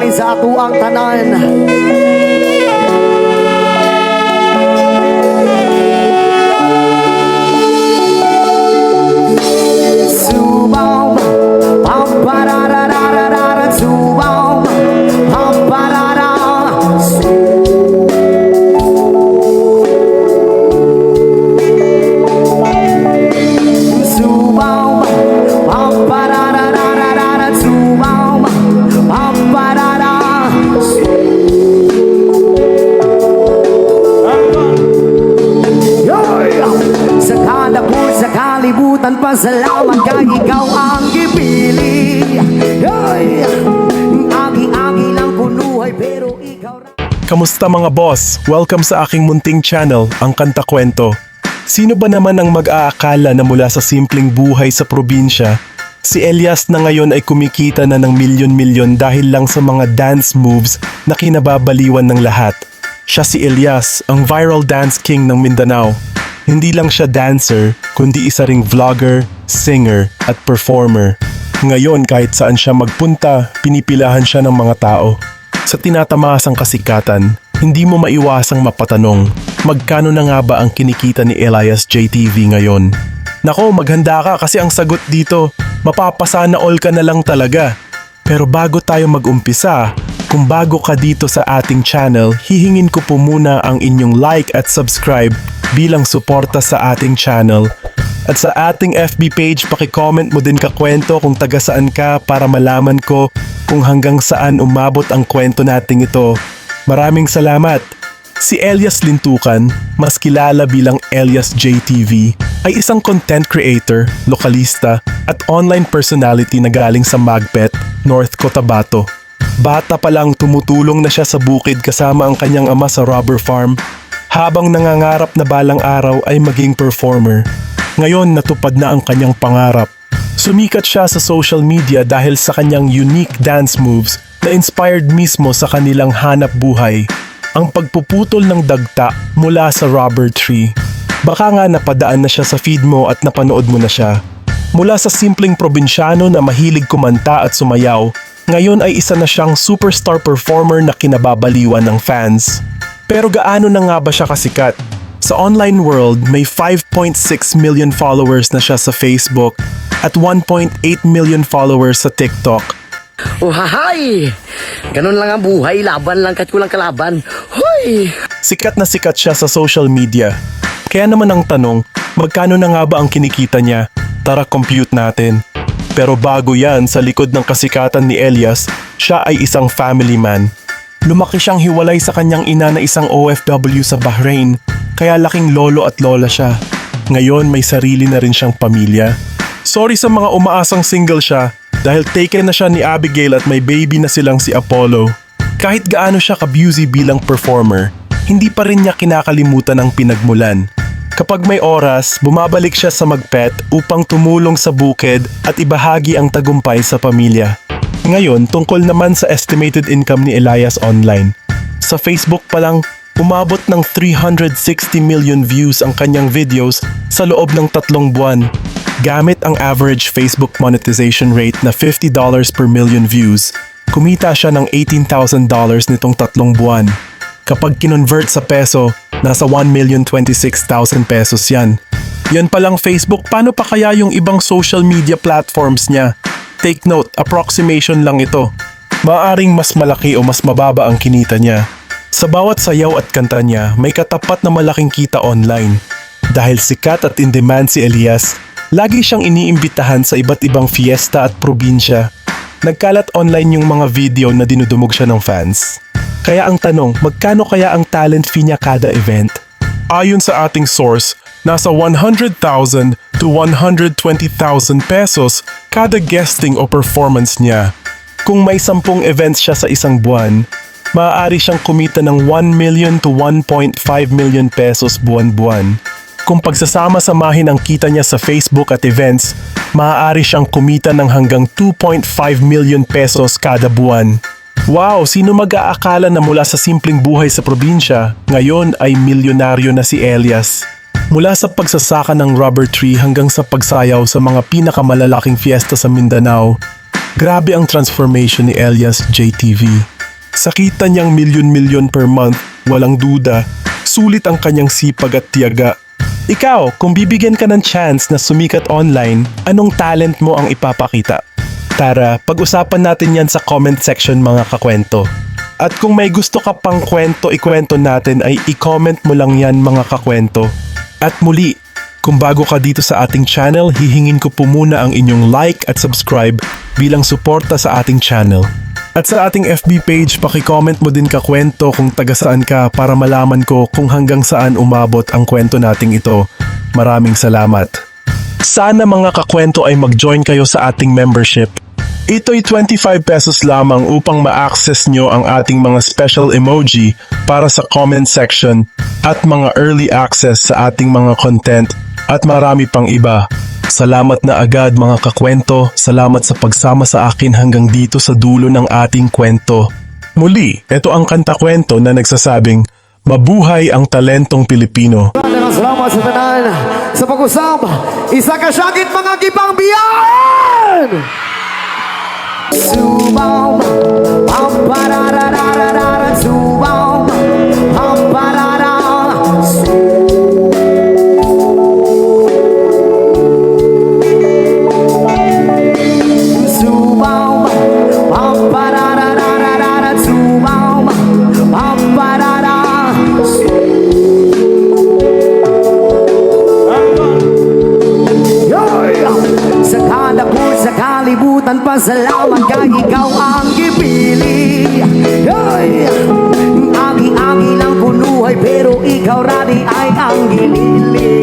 pagpay sa ato ang tanan. Subaw, pampararararara, subaw, pamparara. Subaw, pampararararara, subaw, pamparara. Sa kadapot, sa kalibutan, pasalamat kay ikaw ang gipili. Agi-agi lang kunuhay pero ikaw. Kamusta mga boss? Welcome sa aking munting channel, ang Kanta Kwento. Sino ba naman ang mag-aakala na mula sa simpleng buhay sa probinsya, si Elias na ngayon ay kumikita na ng milyon-milyon dahil lang sa mga dance moves na kinababaliwan ng lahat. Siya si Elias, ang viral dance king ng Mindanao. Hindi lang siya dancer, kundi isa ring vlogger, singer at performer. Ngayon kahit saan siya magpunta, pinipilahan siya ng mga tao. Sa tinatamasang kasikatan, hindi mo maiwasang mapatanong, magkano na nga ba ang kinikita ni Elias JTV ngayon? Nako, maghanda ka kasi ang sagot dito, mapapasana all ka na lang talaga. Pero bago tayo mag-umpisa, kung bago ka dito sa ating channel, hihingin ko po muna ang inyong like at subscribe bilang suporta sa ating channel. At sa ating FB page, paki-comment mo din kakwento kung taga saan ka para malaman ko kung hanggang saan umabot ang kwento nating ito. Maraming salamat! Si Elias Lintukan, mas kilala bilang Elias JTV, ay isang content creator, lokalista, at online personality na galing sa Magpet, North Cotabato. Bata pa lang tumutulong na siya sa bukid kasama ang kanyang ama sa rubber farm, habang nangangarap na balang araw ay maging performer. Ngayon natupad na ang kanyang pangarap. Sumikat siya sa social media dahil sa kanyang unique dance moves na inspired mismo sa kanilang hanap buhay, ang pagpuputol ng dagta mula sa rubber tree. Baka nga napadaan na siya sa feed mo at napanood mo na siya. Mula sa simpleng probinsyano na mahilig kumanta at sumayaw, ngayon ay isa na siyang superstar performer na kinababaliwan ng fans. Pero gaano na nga ba siya kasikat? Sa online world, may 5.6 million followers na siya sa Facebook at 1.8 million followers sa TikTok. Uhahay! Ganun lang ang buhay, laban lang kat kulang kalaban. Hoy! Sikat na sikat siya sa social media. Kaya naman ang tanong, magkano na nga ba ang kinikita niya? Tara compute natin. Pero bago yan, sa likod ng kasikatan ni Elias, siya ay isang family man. Lumaki siyang hiwalay sa kanyang ina na isang OFW sa Bahrain, kaya laking lolo at lola siya. Ngayon may sarili na rin siyang pamilya. Sorry sa mga umaasang single siya dahil taken na siya ni Abigail at may baby na silang si Apollo. Kahit gaano siya ka-busy bilang performer, hindi pa rin niya kinakalimutan ang pinagmulan. Kapag may oras, bumabalik siya sa Magpet upang tumulong sa bukid at ibahagi ang tagumpay sa pamilya. Ngayon, tungkol naman sa estimated income ni Elias online. Sa Facebook pa lang, umabot ng 360 million views ang kanyang videos sa loob ng 3 buwan. Gamit ang average Facebook monetization rate na $50 per million views, kumita siya ng $18,000 nitong 3 buwan. Kapag kinonvert sa peso, nasa 1,026,000 pesos yan. Yan palang Facebook, paano pa kaya yung ibang social media platforms niya? Take note, approximation lang ito. Maaaring mas malaki o mas mababa ang kinita niya. Sa bawat sayaw at kanta niya, may katapat na malaking kita online. Dahil sikat at in demand si Elias, lagi siyang iniimbitahan sa iba't ibang fiesta at probinsya. Nagkalat online yung mga video na dinudumog siya ng fans. Kaya ang tanong, magkano kaya ang talent fee niya kada event? Ayon sa ating source, nasa 100,000 to 120,000 pesos kada guesting o performance niya. Kung may 10 events siya sa isang buwan, maaari siyang kumita ng 1 million to 1.5 million pesos buwan-buwan. Kung pagsasama-samahin ang kita niya sa Facebook at events, maaari siyang kumita ng hanggang 2.5 million pesos kada buwan. Wow, sino mag-aakala na mula sa simpleng buhay sa probinsya, ngayon ay milyonaryo na si Elias? Mula sa pagsasaka ng rubber tree hanggang sa pagsayaw sa mga pinakamalalaking fiesta sa Mindanao, grabe ang transformation ni Elias JTV. Sa kita niyang milyon-milyon per month, walang duda, sulit ang kanyang sipag at tiyaga. Ikaw, kung bibigyan ka ng chance na sumikat online, anong talent mo ang ipapakita? Tara, pag-usapan natin yan sa comment section mga kakwento. At kung may gusto ka pang kwento ikwento natin ay i-comment mo lang yan mga kakwento. At muli, kung bago ka dito sa ating channel, hihingin ko po muna ang inyong like at subscribe bilang suporta sa ating channel. At sa ating FB page, paki-comment mo din kakwento kung taga saan ka para malaman ko kung hanggang saan umabot ang kwento nating ito. Maraming salamat. Sana mga kakwento ay mag-join kayo sa ating membership. Ito'y 25 pesos lamang upang ma-access nyo ang ating mga special emoji para sa comment section at mga early access sa ating mga content at marami pang iba. Salamat na agad mga kakwento, salamat sa pagsama sa akin hanggang dito sa dulo ng ating kwento. Muli, ito ang kanta-kwento na nagsasabing, mabuhay ang talentong Pilipino. Maraming salamat sa tanan sa pag-usap. Isa ka syagit mga gibang biyan! Subaw, pampararararara, subaw, pamparara, subaw, pampararararara, subaw, pamparara. Sa kada po sa kalibutan, pasalamat ka, ikaw ang gipili. Agi-agi lang kunuhay, pero ikaw rani ay ang ginili.